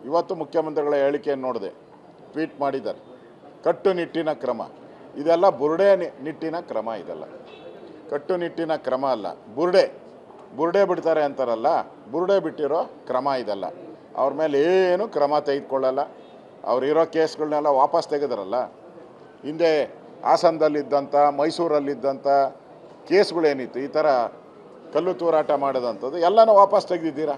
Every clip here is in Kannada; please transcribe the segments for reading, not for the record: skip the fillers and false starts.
ಇವತ್ತು ಮುಖ್ಯಮಂತ್ರಿಗಳ ಹೇಳಿಕೆಯನ್ನು ನೋಡಿದೆ, ಟ್ವೀಟ್ ಮಾಡಿದ್ದಾರೆ. ಕಟ್ಟುನಿಟ್ಟಿನ ಕ್ರಮ, ಇದೆಲ್ಲ ಬುರುಡೆ ನಿಟ್ಟಿನ ಕ್ರಮ, ಇದೆಲ್ಲ ಕಟ್ಟುನಿಟ್ಟಿನ ಕ್ರಮ ಅಲ್ಲ. ಬುರುಡೆ ಬಿಡ್ತಾರೆ ಅಂತಾರಲ್ಲ, ಬುರುಡೆ ಬಿಟ್ಟಿರೋ ಕ್ರಮ ಇದೆಲ್ಲ. ಅವ್ರ ಮೇಲೆ ಏನು ಕ್ರಮ ತೆಗೆದುಕೊಳ್ಳಲ್ಲ. ಅವರಿರೋ ಕೇಸ್ಗಳನ್ನೆಲ್ಲ ವಾಪಸ್ ತೆಗೆದ್ರಲ್ಲ. ಹಿಂದೆ ಹಾಸನದಲ್ಲಿದ್ದಂಥ, ಮೈಸೂರಲ್ಲಿದ್ದಂಥ ಕೇಸ್ಗಳೇನಿತ್ತು, ಈ ಥರ ಕಲ್ಲು ತೂರಾಟ ಮಾಡೋದಂಥದ್ದು ಎಲ್ಲನೂ ವಾಪಸ್ ತೆಗೆದಿದ್ದೀರಾ.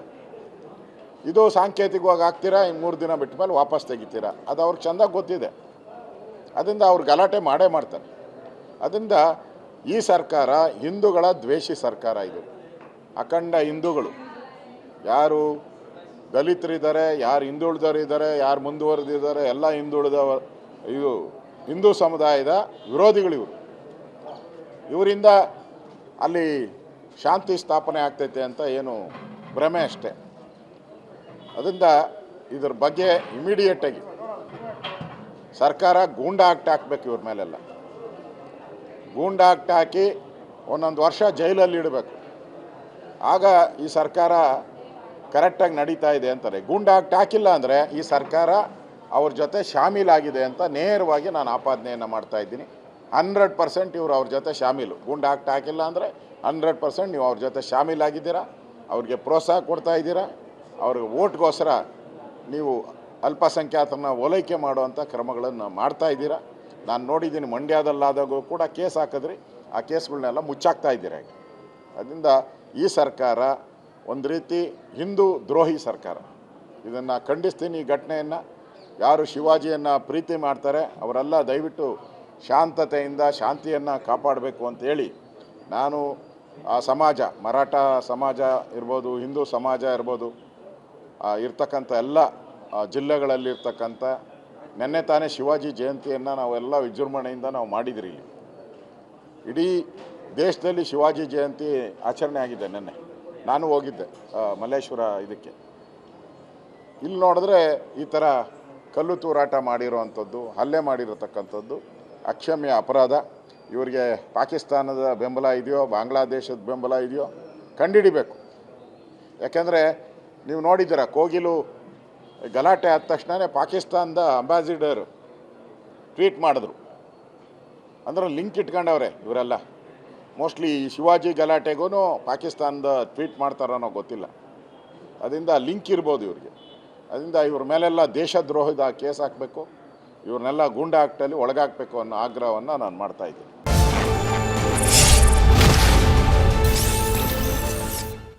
ಇದು ಸಾಂಕೇತಿಕವಾಗಿ ಹಾಕ್ತೀರಾ, ಇನ್ನು 3 ದಿನ ಬಿಟ್ಟ ಮೇಲೆ ವಾಪಸ್ ತೆಗಿತೀರಾ. ಅದು ಅವ್ರಿಗೆ ಚೆಂದಾಗಿ ಗೊತ್ತಿದೆ. ಅದರಿಂದ ಅವ್ರು ಗಲಾಟೆ ಮಾಡೇ ಮಾಡ್ತಾರೆ. ಅದರಿಂದ ಈ ಸರ್ಕಾರ ಹಿಂದೂಗಳ ದ್ವೇಷಿ ಸರ್ಕಾರ. ಇದು ಅಖಂಡ ಹಿಂದೂಗಳು, ಯಾರು ದಲಿತರಿದ್ದಾರೆ, ಯಾರು ಹಿಂದುಳಿದವರಿದ್ದಾರೆ, ಯಾರು ಮುಂದುವರೆದಿದ್ದಾರೆ, ಎಲ್ಲ ಇದು ಹಿಂದೂ ಸಮುದಾಯದ ವಿರೋಧಿಗಳು. ಇವರಿಂದ ಅಲ್ಲಿ ಶಾಂತಿ ಸ್ಥಾಪನೆ ಆಗ್ತೈತೆ ಅಂತ ಏನು ಭ್ರಮೆ ಅಷ್ಟೇ. ಅದರಿಂದ ಇದ್ರ ಬಗ್ಗೆ ಇಮಿಡಿಯೇಟಾಗಿ ಸರ್ಕಾರ ಗೂಂಡಾ ಆಕ್ಟ್ ಹಾಕಬೇಕು. ಇವ್ರ ಮೇಲೆಲ್ಲ ಗೂಂಡಾ ಆಕ್ಟ್ ಹಾಕಿ 1 ವರ್ಷ ಜೈಲಲ್ಲಿ ಇಡಬೇಕು. ಆಗ ಈ ಸರ್ಕಾರ ಕರೆಕ್ಟಾಗಿ ನಡೀತಾ ಇದೆ ಅಂತಾರೆ. ಗೂಂಡಾ ಆಕ್ಟ್ ಹಾಕಿಲ್ಲ ಅಂದರೆ ಈ ಸರ್ಕಾರ ಅವ್ರ ಜೊತೆ ಶಾಮೀಲಾಗಿದೆ ಅಂತ ನೇರವಾಗಿ ನಾನು ಆಪಾದನೆಯನ್ನು ಮಾಡ್ತಾಯಿದ್ದೀನಿ. 100% ಇವರು ಅವ್ರ ಜೊತೆ ಶಾಮೀಲು. ಗೂಂಡಾ ಆಕ್ಟ್ ಹಾಕಿಲ್ಲ ಅಂದರೆ 100% ನೀವು ಅವ್ರ ಜೊತೆ ಶಾಮೀಲಾಗಿದ್ದೀರಾ. ಅವ್ರಿಗೆ ಪ್ರೋತ್ಸಾಹ ಕೊಡ್ತಾ ಇದ್ದೀರಾ. ಅವ್ರಿಗೆ ಓಟ್ಗೋಸ್ಕರ ನೀವು ಅಲ್ಪಸಂಖ್ಯಾತರನ್ನ ಓಲೈಕೆ ಮಾಡುವಂಥ ಕ್ರಮಗಳನ್ನು ಮಾಡ್ತಾ ಇದ್ದೀರಾ. ನಾನು ನೋಡಿದ್ದೀನಿ, ಮಂಡ್ಯದಲ್ಲಾದಾಗೂ ಕೂಡ ಕೇಸ್ ಹಾಕಿದ್ರಿ, ಆ ಕೇಸ್ಗಳನ್ನೆಲ್ಲ ಮುಚ್ಚಾಕ್ತಾ ಇದ್ದೀರಾ. ಅದರಿಂದ ಈ ಸರ್ಕಾರ ಒಂದು ರೀತಿ ಹಿಂದೂ ದ್ರೋಹಿ ಸರ್ಕಾರ. ಇದನ್ನು ಖಂಡಿಸ್ತೀನಿ. ಈ ಘಟನೆಯನ್ನು ಯಾರು ಶಿವಾಜಿಯನ್ನು ಪ್ರೀತಿ ಮಾಡ್ತಾರೆ ಅವರೆಲ್ಲ ದಯವಿಟ್ಟು ಶಾಂತತೆಯಿಂದ ಶಾಂತಿಯನ್ನು ಕಾಪಾಡಬೇಕು ಅಂತೇಳಿ ನಾನು ಆ ಸಮಾಜ, ಮರಾಠ ಸಮಾಜ ಇರ್ಬೋದು, ಹಿಂದೂ ಸಮಾಜ ಇರ್ಬೋದು, ಇರ್ತಕ್ಕಂಥ ಎಲ್ಲ ಜಿಲ್ಲೆಗಳಲ್ಲಿರ್ತಕ್ಕಂಥ ನೆನ್ನೆ ತಾನೇ ಶಿವಾಜಿ ಜಯಂತಿಯನ್ನು ನಾವೆಲ್ಲ ವಿಜೃಂಭಣೆಯಿಂದ ನಾವು ಮಾಡಿದ್ರಿ. ಇಡೀ ದೇಶದಲ್ಲಿ ಶಿವಾಜಿ ಜಯಂತಿ ಆಚರಣೆ ಆಗಿದೆ. ನೆನ್ನೆ ನಾನು ಹೋಗಿದ್ದೆ ಮಲ್ಲೇಶ್ವರ ಇದಕ್ಕೆ. ಇಲ್ಲಿ ನೋಡಿದ್ರೆ ಈ ಥರ ಕಲ್ಲು ತೂರಾಟ ಮಾಡಿರೋವಂಥದ್ದು, ಹಲ್ಲೆ ಮಾಡಿರತಕ್ಕಂಥದ್ದು ಅಕ್ಷಮ್ಯ ಅಪರಾಧ. ಇವರಿಗೆ ಪಾಕಿಸ್ತಾನದ ಬೆಂಬಲ ಇದೆಯೋ, ಬಾಂಗ್ಲಾದೇಶದ ಬೆಂಬಲ ಇದೆಯೋ ಕಂಡುಹಿಡಿಬೇಕು. ಯಾಕೆಂದರೆ ನೀವು ನೋಡಿದ್ದೀರ, ಕೋಗಿಲು ಗಲಾಟೆ ಆದ ತಕ್ಷಣವೇ ಪಾಕಿಸ್ತಾನದ ಅಂಬಾಸಿಡರ್ ಟ್ವೀಟ್ ಮಾಡಿದ್ರು. ಅಂದ್ರೆ ಲಿಂಕ್ ಇಟ್ಕೊಂಡವ್ರೆ ಇವರೆಲ್ಲ. ಮೋಸ್ಟ್ಲಿ ಶಿವಾಜಿ ಗಲಾಟೆಗೂ ಪಾಕಿಸ್ತಾನದ ಟ್ವೀಟ್ ಮಾಡ್ತಾರೋ ಗೊತ್ತಿಲ್ಲ. ಅದರಿಂದ ಲಿಂಕ್ ಇರ್ಬೋದು ಇವ್ರಿಗೆ. ಅದರಿಂದ ಇವ್ರ ಮೇಲೆಲ್ಲ ದೇಶದ್ರೋಹದ ಕೇಸ್ ಹಾಕಬೇಕು, ಇವ್ರನ್ನೆಲ್ಲ ಗೂಂಡಾ ಆಕ್ಟಲ್ಲಿ ಒಳಗಾಕಬೇಕು ಅನ್ನೋ ಆಗ್ರಹವನ್ನು ನಾನು ಮಾಡ್ತಾಯಿದ್ದೀನಿ.